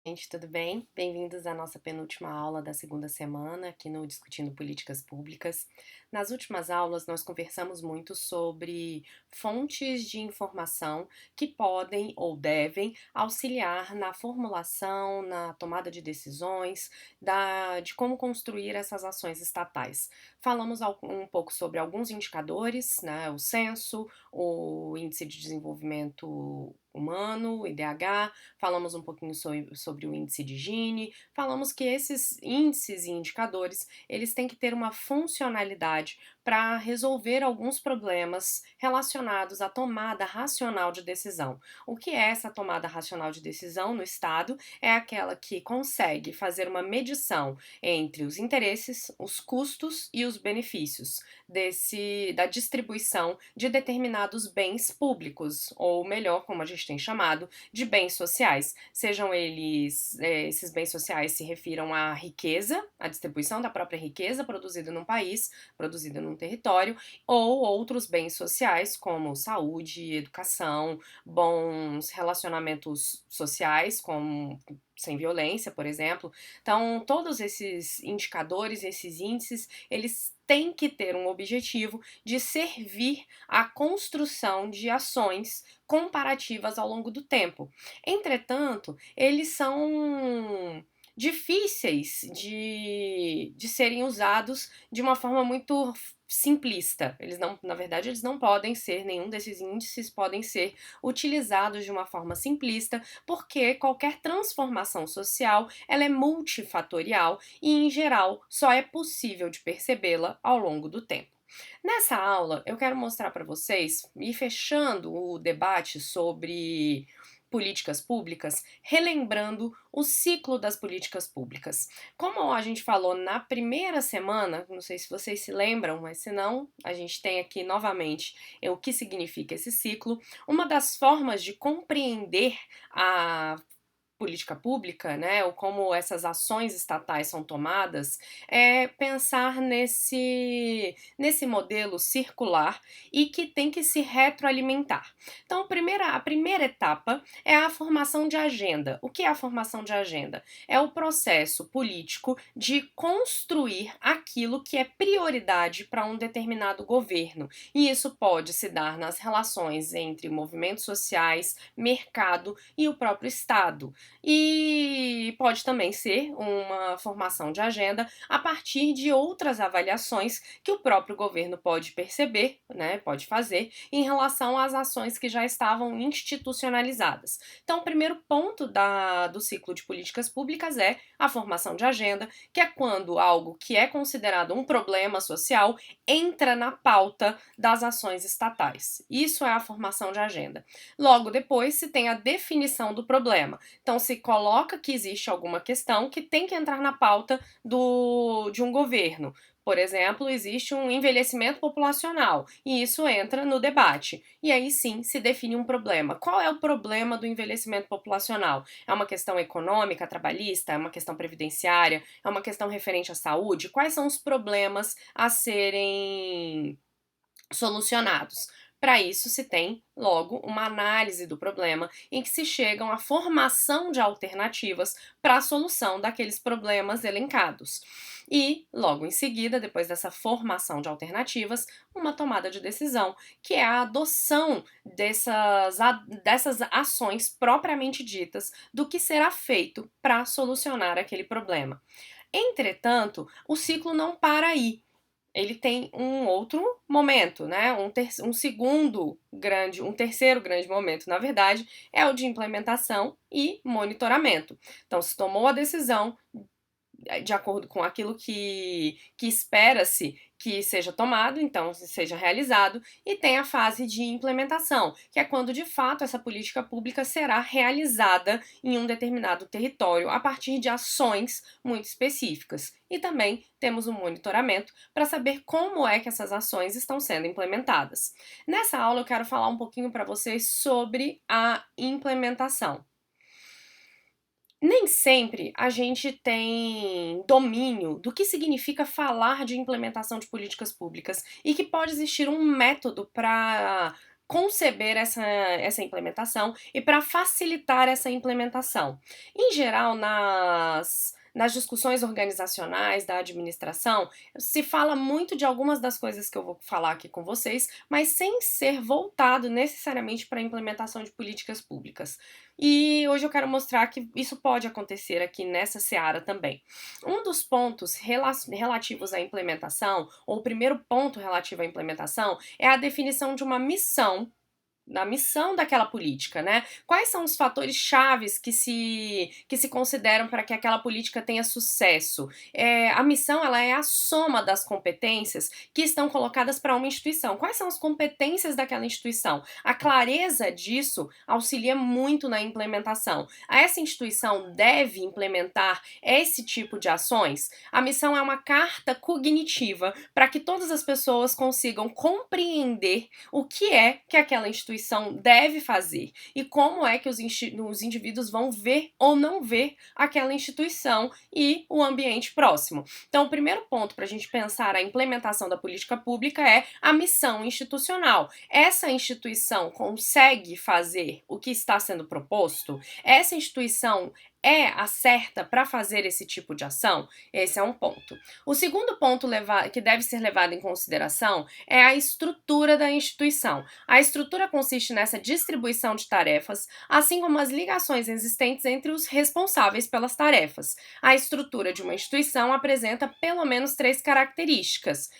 Gente, tudo bem? Bem-vindos à nossa penúltima aula da segunda semana aqui no Discutindo Políticas Públicas. Nas últimas aulas, nós conversamos muito sobre fontes de informação que podem ou devem auxiliar na formulação, na tomada de decisões, de como construir essas ações estatais. Falamos um pouco sobre alguns indicadores, né? O censo, o Índice de Desenvolvimento Humano, o IDH. Falamos um pouquinho sobre o índice de Gini, falamos que esses índices e indicadores, eles têm que ter uma funcionalidade para resolver alguns problemas relacionados à tomada racional de decisão. O que é essa tomada racional de decisão no Estado? É aquela que consegue fazer uma medição entre os interesses, os custos e os benefícios da distribuição de determinados bens públicos, ou melhor, como a gente tem chamado, de bens sociais, sejam esses bens sociais se refiram à riqueza, à distribuição da própria riqueza produzida num país, produzida num território, ou outros bens sociais como saúde, educação, bons relacionamentos sociais, como sem violência, por exemplo. Então, todos esses indicadores, esses índices, eles têm que ter um objetivo de servir à construção de ações comparativas ao longo do tempo. Entretanto, eles são difíceis de serem usados de uma forma muito simplista. Eles não, na verdade, eles não podem ser, nenhum desses índices podem ser utilizados de uma forma simplista, porque qualquer transformação social, ela é multifatorial e, em geral, só é possível de percebê-la ao longo do tempo. Nessa aula, eu quero mostrar para vocês, e fechando o debate sobre políticas públicas, relembrando o ciclo das políticas públicas. Como a gente falou na primeira semana, não sei se vocês se lembram, mas se não, a gente tem aqui novamente o que significa esse ciclo. Uma das formas de compreender a política pública, né, ou como essas ações estatais são tomadas, é pensar nesse modelo circular e que tem que se retroalimentar. Então, a primeira etapa é a formação de agenda. O que é a formação de agenda? É o processo político de construir aquilo que é prioridade para um determinado governo. E isso pode se dar nas relações entre movimentos sociais, mercado e o próprio Estado. E pode também ser uma formação de agenda a partir de outras avaliações que o próprio governo pode perceber, né, pode fazer em relação às ações que já estavam institucionalizadas. Então, o primeiro ponto do ciclo de políticas públicas é a formação de agenda, que é quando algo que é considerado um problema social entra na pauta das ações estatais. Isso é a formação de agenda. Logo depois se tem a definição do problema. Então, se coloca que existe alguma questão que tem que entrar na pauta de um governo. Por exemplo, existe um envelhecimento populacional e isso entra no debate. E aí sim se define um problema. Qual é o problema do envelhecimento populacional? É uma questão econômica, trabalhista? É uma questão previdenciária? É uma questão referente à saúde? Quais são os problemas a serem solucionados? Para isso se tem, logo, uma análise do problema em que se chegam à formação de alternativas para a solução daqueles problemas elencados. E, logo em seguida, depois dessa formação de alternativas, uma tomada de decisão, que é a adoção dessas ações propriamente ditas do que será feito para solucionar aquele problema. Entretanto, o ciclo não para aí. Ele tem um outro momento, né? Um terceiro grande momento, na verdade, é o de implementação e monitoramento. Então, se tomou a decisão de acordo com aquilo que espera-se que seja tomado, então seja realizado, e tem a fase de implementação, que é quando de fato essa política pública será realizada em um determinado território a partir de ações muito específicas. E também temos o monitoramento para saber como é que essas ações estão sendo implementadas. Nessa aula eu quero falar um pouquinho para vocês sobre a implementação. Nem sempre a gente tem domínio do que significa falar de implementação de políticas públicas e que pode existir um método para conceber essa implementação e para facilitar essa implementação. Em geral, nas discussões organizacionais da administração, se fala muito de algumas das coisas que eu vou falar aqui com vocês, mas sem ser voltado necessariamente para a implementação de políticas públicas. E hoje eu quero mostrar que isso pode acontecer aqui nessa seara também. Um dos pontos relativos à implementação, ou o primeiro ponto relativo à implementação, é a definição de uma missão, da missão daquela política, né? Quais são os fatores chaves que se consideram para que aquela política tenha sucesso? A missão, ela é a soma das competências que estão colocadas para uma instituição. Quais são as competências daquela instituição? A clareza disso auxilia muito na implementação. Essa instituição deve implementar esse tipo de ações? A missão é uma carta cognitiva para que todas as pessoas consigam compreender o que é que aquela instituição deve fazer e como é que os indivíduos vão ver ou não ver aquela instituição e o ambiente próximo. Então, o primeiro ponto para a gente pensar a implementação da política pública é a missão institucional. Essa instituição consegue fazer o que está sendo proposto? Essa instituição é a certa para fazer esse tipo de ação? Esse é um ponto. O segundo ponto que deve ser levado em consideração é a estrutura da instituição. A estrutura consiste nessa distribuição de tarefas, assim como as ligações existentes entre os responsáveis pelas tarefas. A estrutura de uma instituição apresenta pelo menos 3 características: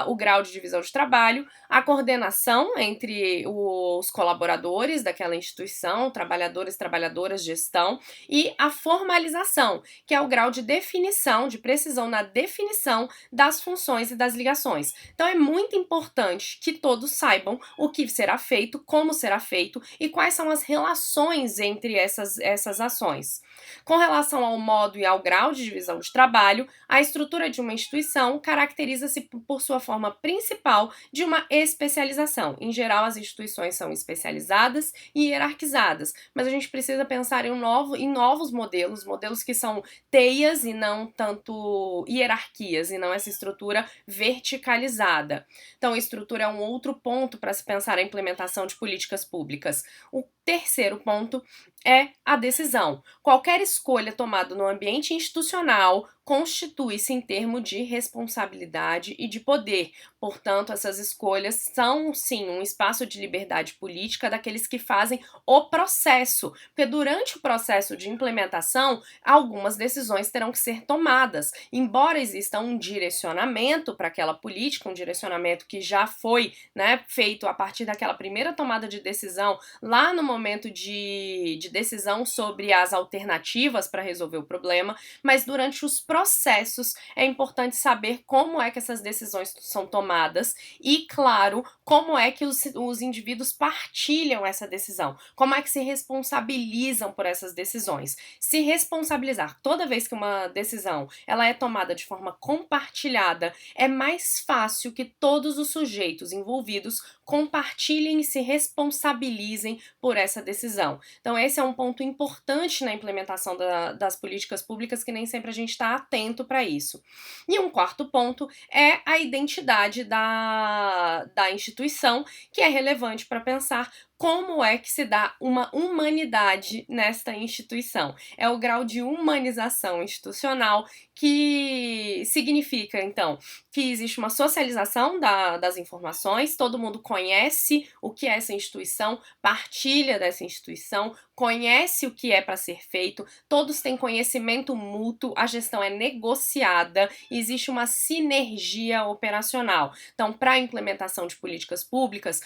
o grau de divisão de trabalho, a coordenação entre os colaboradores daquela instituição, trabalhadores, trabalhadoras, gestão, e a formalização, que é o grau de definição, de precisão na definição das funções e das ligações. Então é muito importante que todos saibam o que será feito, como será feito e quais são as relações entre essas ações. Com relação ao modo e ao grau de divisão de trabalho, a estrutura de uma instituição caracteriza-se por sua forma principal de uma especialização. Em geral, as instituições são especializadas e hierarquizadas, mas a gente precisa pensar em novos modelos que são teias e não tanto hierarquias, e não essa estrutura verticalizada. Então, a estrutura é um outro ponto para se pensar a implementação de políticas públicas. O terceiro ponto é a decisão. Qualquer escolha tomada no ambiente institucional constitui-se em termo de responsabilidade e de poder. Portanto, essas escolhas são, sim, um espaço de liberdade política daqueles que fazem o processo, porque durante o processo de implementação, algumas decisões terão que ser tomadas. Embora exista um direcionamento para aquela política, um direcionamento que já foi, né, feito a partir daquela primeira tomada de decisão, lá no momento de decisão sobre as alternativas para resolver o problema, mas durante os processos é importante saber como é que essas decisões são tomadas e, claro, como é que os indivíduos partilham essa decisão, como é que se responsabilizam por essas decisões. Se responsabilizar toda vez que uma decisão ela é tomada de forma compartilhada, é mais fácil que todos os sujeitos envolvidos compartilhem e se responsabilizem por essa decisão. Então, esse é um ponto importante na implementação das políticas públicas que nem sempre a gente está atento para isso. E um quarto ponto é a identidade da instituição, que é relevante para pensar como é que se dá uma humanidade nesta instituição. É o grau de humanização institucional, que significa, então, que existe uma socialização das informações, todo mundo conhece o que é essa instituição, partilha dessa instituição, conhece o que é para ser feito, todos têm conhecimento mútuo, a gestão é negociada, existe uma sinergia operacional. Então, para a implementação de políticas públicas,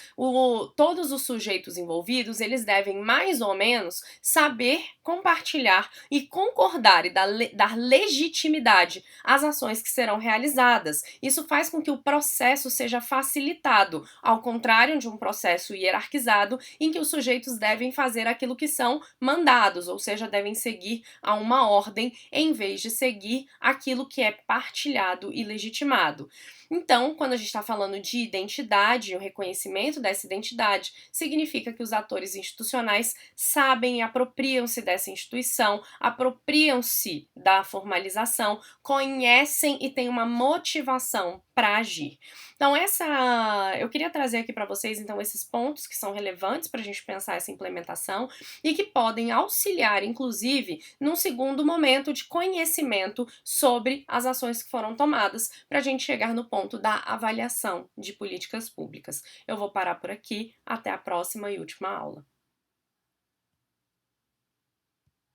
todos os sujeitos envolvidos, eles devem mais ou menos saber compartilhar e concordar e dar legitimidade às ações que serão realizadas. Isso faz com que o processo seja facilitado, ao contrário de um processo hierarquizado em que os sujeitos devem fazer aquilo que são mandados, ou seja, devem seguir a uma ordem em vez de seguir aquilo que é partilhado e legitimado. Então, quando a gente está falando de identidade, o reconhecimento dessa identidade, significa significa que os atores institucionais sabem e apropriam-se dessa instituição, apropriam-se da formalização, conhecem e têm uma motivação para agir. Então, eu queria trazer aqui para vocês, então, esses pontos que são relevantes para a gente pensar essa implementação e que podem auxiliar, inclusive, num segundo momento de conhecimento sobre as ações que foram tomadas para a gente chegar no ponto da avaliação de políticas públicas. Eu vou parar por aqui, até a próxima e última aula.